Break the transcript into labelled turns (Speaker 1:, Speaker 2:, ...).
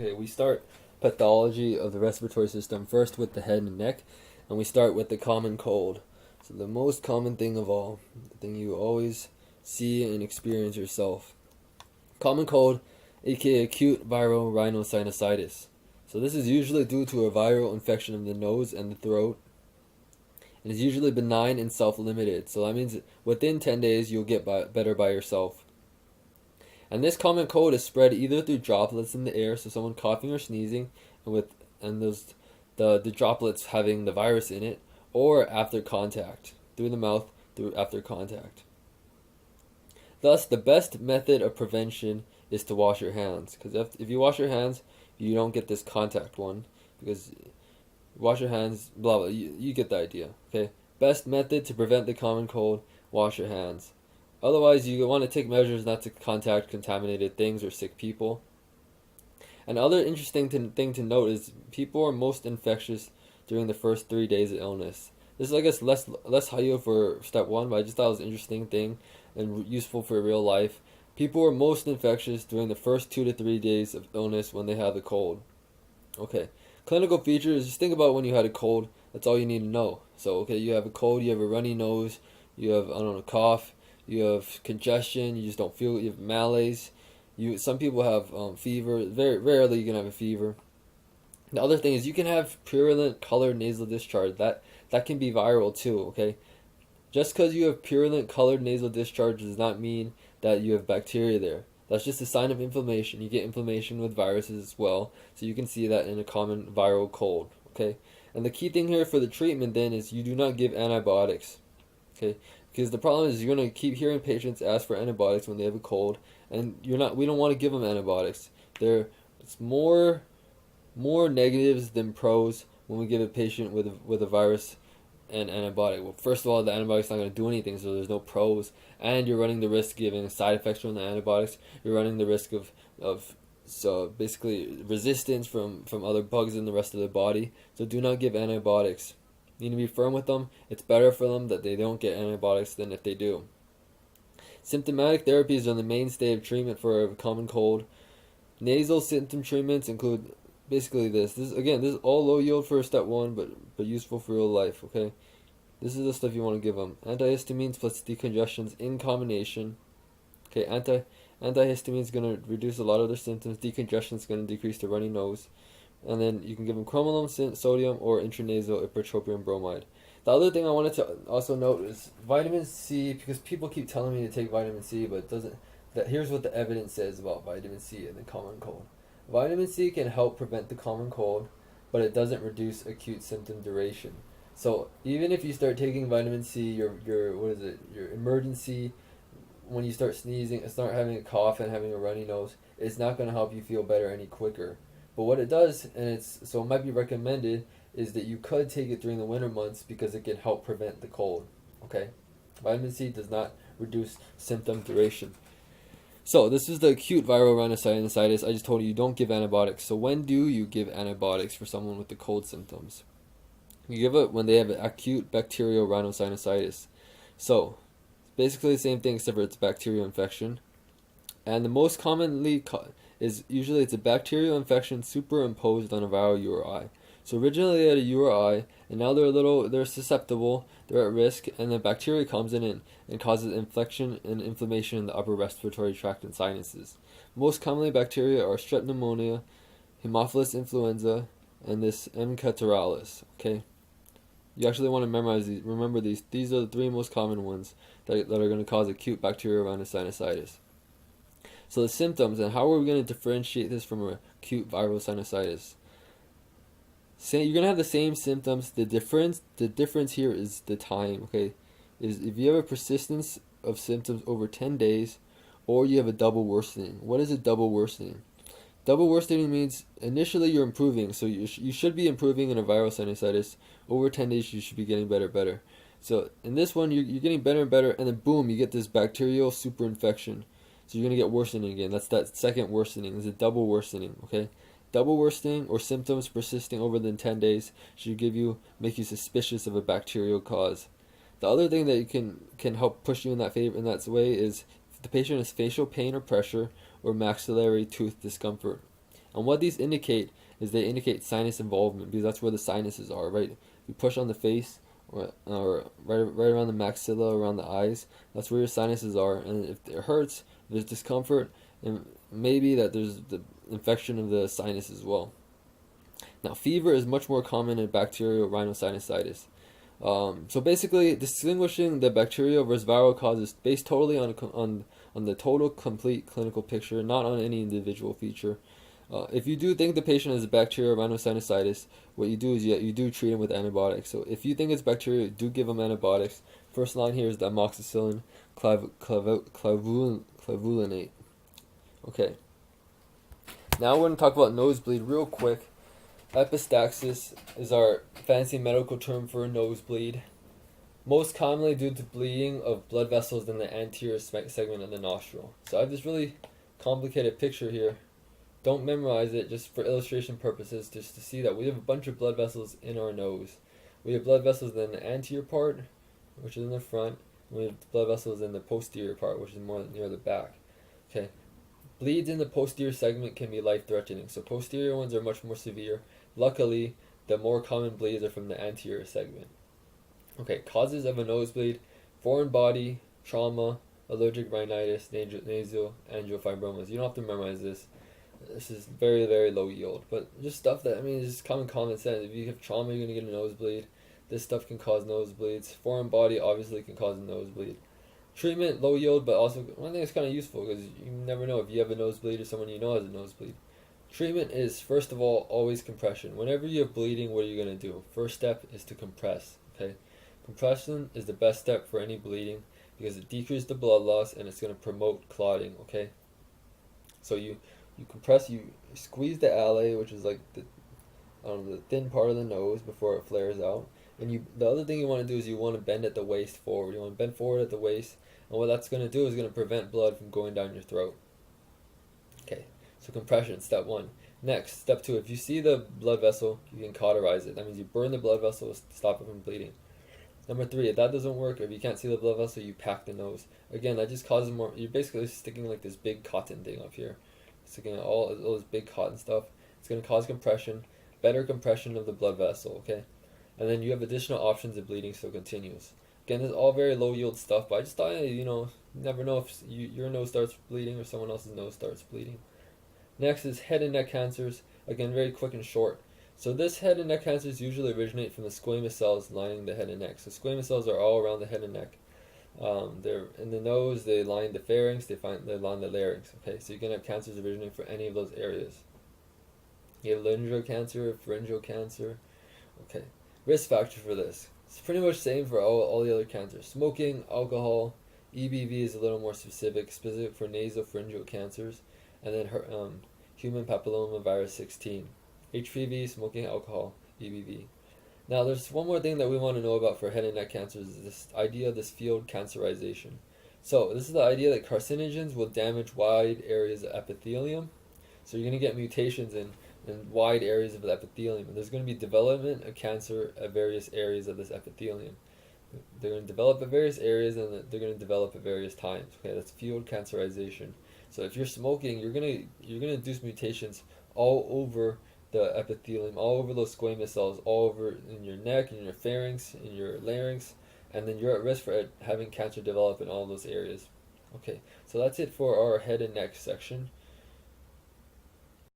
Speaker 1: Okay, we start pathology of the respiratory system first with the head and neck, and we start with the common cold. So the most common thing of all, the thing you always see and experience yourself. Common cold, aka acute viral rhinosinusitis. So this is usually due to a viral infection of the nose and the throat, and is usually benign and self-limited. So that means within 10 days you'll get better by yourself. And this common cold is spread either through droplets in the air, so someone coughing or sneezing, and the droplets having the virus in it, or after contact, through the mouth, after contact. Thus, the best method of prevention is to wash your hands, because if you wash your hands, you don't get this contact one, because wash your hands, blah blah, you get the idea, okay? Best method to prevent the common cold, wash your hands. Otherwise, you want to take measures not to contact contaminated things or sick people. Another interesting thing to note is people are most infectious during the first 3 days of illness. This is, I guess, less high for step one, but I just thought it was an interesting thing and useful for real life. People are most infectious during the first 2 to 3 days of illness when they have the cold. Okay, clinical features, just think about when you had a cold. That's all you need to know. So, okay, you have a cold, you have a runny nose, you have, I don't know, cough, you have congestion, you just don't feel it, you have malaise. Some people have fever. Very rarely you can have a fever. The other thing is you can have purulent colored nasal discharge. That can be viral too, okay? Just because you have purulent colored nasal discharge does not mean that you have bacteria there. That's just a sign of inflammation. You get inflammation with viruses as well, so you can see that in a common viral cold, okay? And the key thing here for the treatment then is you do not give antibiotics, okay? Because the problem is you're going to keep hearing patients ask for antibiotics when they have a cold, and we don't want to give them antibiotics. It's more negatives than pros when we give a patient with a virus an antibiotic. Well, first of all, the antibiotic's not going to do anything, so there's no pros, and you're running the risk of giving side effects from the antibiotics. You're running the risk of so basically resistance from other bugs in the rest of the body. So do not give antibiotics. You need to be firm with them. It's better for them that they don't get antibiotics than if they do. Symptomatic therapies are the mainstay of treatment for a common cold. Nasal symptom treatments include basically this. This is all low yield for step one, but useful for real life, okay? This is the stuff you want to give them. Antihistamines plus decongestants in combination. Okay, antihistamine is going to reduce a lot of their symptoms. Decongestion is going to decrease the runny nose. And then you can give them cromolyn, sodium, or intranasal ipratropium bromide. The other thing I wanted to also note is vitamin C, because people keep telling me to take vitamin C, but it doesn't. Here's what the evidence says about vitamin C and the common cold. Vitamin C can help prevent the common cold, but it doesn't reduce acute symptom duration. So even if you start taking vitamin C, your emergency, when you start sneezing, start having a cough and having a runny nose, it's not going to help you feel better any quicker. But what it does, so it might be recommended, is that you could take it during the winter months because it can help prevent the cold. Okay, vitamin C does not reduce symptom duration. So this is the acute viral rhinosinusitis. I just told you don't give antibiotics. So when do you give antibiotics for someone with the cold symptoms? You give it when they have acute bacterial rhinosinusitis. So basically the same thing except for it's a bacterial infection. And the most commonly is usually it's a bacterial infection superimposed on a viral URI. So originally they had a URI, and now they're susceptible, they're at risk, and the bacteria comes in and causes infection and inflammation in the upper respiratory tract and sinuses. Most commonly bacteria are strep pneumonia, Haemophilus influenza, and this M. catarrhalis. Okay, you actually want to remember these. These are the three most common ones that are going to cause acute bacterial rhinosinusitis. So the symptoms, and how are we going to differentiate this from an acute viral sinusitis? You're going to have the same symptoms. The difference here is the time, okay? Is if you have a persistence of symptoms over 10 days, or you have a double worsening. What is a double worsening? Double worsening means initially you're improving, so you should be improving in a viral sinusitis. Over 10 days you should be getting better. So in this one you're getting better and better, and then boom, you get this bacterial superinfection. So you're going to get worsening again. That's that second worsening. It's a double worsening, okay? Double worsening or symptoms persisting over than 10 days should make you suspicious of a bacterial cause. The other thing that can help push you in that way is if the patient has facial pain or pressure or maxillary tooth discomfort. And what these indicate is they indicate sinus involvement, because that's where the sinuses are, right? You push on the face, or right around the maxilla, around the eyes, that's where your sinuses are. And if it hurts, if there's discomfort, and maybe that there's the infection of the sinus as well. Now, fever is much more common in bacterial rhinosinusitis. So basically, distinguishing the bacterial versus viral causes based totally on the total complete clinical picture, not on any individual feature. If you do think the patient has bacterial rhinosinusitis, what you do is you do treat him with antibiotics. So if you think it's bacteria, do give him antibiotics. First line here is the amoxicillin clavulinate. Okay. Now we're going to talk about nosebleed real quick. Epistaxis is our fancy medical term for a nosebleed. Most commonly due to bleeding of blood vessels in the anterior segment of the nostril. So I have this really complicated picture here. Don't memorize it, just for illustration purposes, just to see that we have a bunch of blood vessels in our nose. We have blood vessels in the anterior part, which is in the front. And we have blood vessels in the posterior part, which is more near the back. Okay. Bleeds in the posterior segment can be life-threatening, so posterior ones are much more severe. Luckily, the more common bleeds are from the anterior segment. Okay, causes of a nosebleed: foreign body, trauma, allergic rhinitis, nasal angiofibromas. You don't have to memorize this. This is very, very low yield, but just stuff that, is just common sense. If you have trauma, you're going to get a nosebleed. This stuff can cause nosebleeds. Foreign body obviously can cause a nosebleed. Treatment, low yield, but also one thing that's kind of useful, because you never know if you have a nosebleed or someone you know has a nosebleed. Treatment is, first of all, always compression. Whenever you have bleeding, what are you going to do? First step is to compress, okay? Compression is the best step for any bleeding, because it decreases the blood loss and it's going to promote clotting, okay? So you compress, you squeeze the ala, which is like the thin part of the nose before it flares out. And the other thing you want to do is you want to bend at the waist forward. You want to bend forward at the waist, and what that's going to do is going to prevent blood from going down your throat. Okay, so compression, step one. Next, step two, if you see the blood vessel, you can cauterize it. That means you burn the blood vessel to stop it from bleeding. Number three, if that doesn't work, or if you can't see the blood vessel, you pack the nose. Again, that just causes more, you're basically sticking like this big cotton thing up here. Sticking all those big cotton stuff. It's going to cause compression, better compression of the blood vessel, okay? And then you have additional options if bleeding still continues. Again, this is all very low yield stuff, but I just thought, you never know if your nose starts bleeding or someone else's nose starts bleeding. Next is head and neck cancers. Again, very quick and short. So this head and neck cancers usually originate from the squamous cells lining the head and neck. So squamous cells are all around the head and neck. They're in the nose, they line the pharynx, they line the larynx. Okay, so you can have cancers originating from any of those areas. You have laryngeal cancer, pharyngeal cancer. Okay. Risk factor for this. It's pretty much the same for all the other cancers. Smoking, alcohol, EBV is a little more specific for nasopharyngeal cancers, and then human papillomavirus 16. HPV, smoking, alcohol, EBV. Now there's one more thing that we want to know about for head and neck cancers, is this idea of this field cancerization. So this is the idea that carcinogens will damage wide areas of epithelium. So you're going to get mutations in wide areas of the epithelium, and there's going to be development of cancer at various areas of this epithelium. They're going to develop at various areas, and they're going to develop at various times. Okay, that's field cancerization. So if you're smoking, you're going to induce mutations all over the epithelium, all over those squamous cells, all over in your neck, in your pharynx, in your larynx, and then you're at risk for having cancer develop in all those areas. Okay, so that's it for our head and neck section.